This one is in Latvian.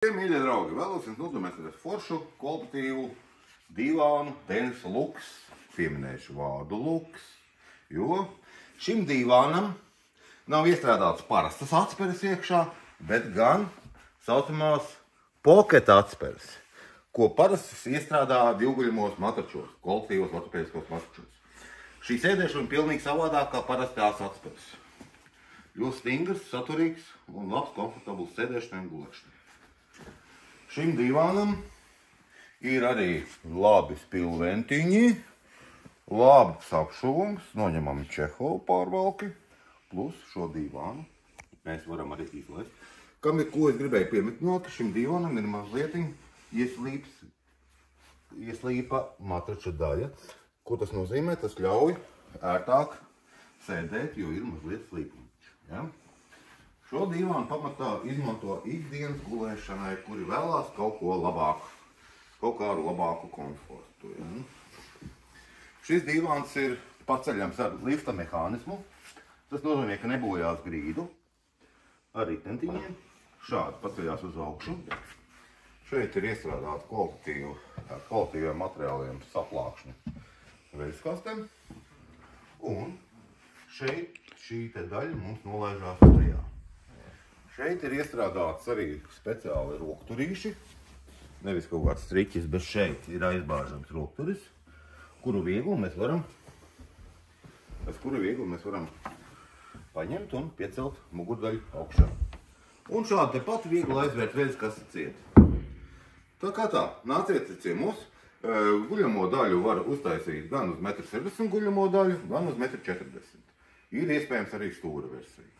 Mīļie draugi, vēlos jums nodomēties foršu, kvalitatīvu divānu Tenisa Luks. Pieminēšu vārdu Luks, jo šim divānam nav iestrādāts parastas atspēres iekšā, bet gan saucamās pocket atspēres, ko parasti iestrādā divguļamos matračos, kvalitatīvos ortopēdiskos matračos. Šī sēdēšana pilnīgi savādāk kā parastās atspēres. Ļoti stingrs, saturīgs un labs, komfortabls sēdēšanai un gulēšanai. Šim divānam ir arī labi spilventiņi, labs apšuvums, noņemami Čehovu pārvalki, plus šo divānu mēs varam arī izlaist. Kam ir, ko es gribēju pieminēt, ka šim divānam ir mazliet ieslīpa matrača daļa. Ko tas nozīmē? Tas ļauj ērtāk sēdēt, jo ir mazliet slīpums. Ja? Šo divānu pamatā izmanto ikdienas gulēšanai, kuri vēlās kaut ko labāku, kaut kādu labāku komfortu. Ja? Šis divāns ir paceļams ar lifta mehānismu. Tas nozīmē, ka nebojās grīdu ar ritentiņiem. Šādi paceļās uz augšu. Šeit ir iestrādāta kvalitatīviem materiāliem saplākšņa veļskastēm. Un šeit šī te daļa mums nolaižās lejā. Šeit ir iestrādāts arī speciāli rokturīši. Nevis kaut kāds striķis, bet šeit ir aizbāžams rokturis, kuru viegli mēs varam paņemt un piecelt mugurdaļu augšā. Un šādi tepat viegli aizvērt veļskasti ciet. Tā kā tā, nāciet ciemos. Guļamo daļu var uztaisīt gan uz 1,70 m guļamo daļu, gan uz 1,40 m. Ir iespējams arī stūra versija.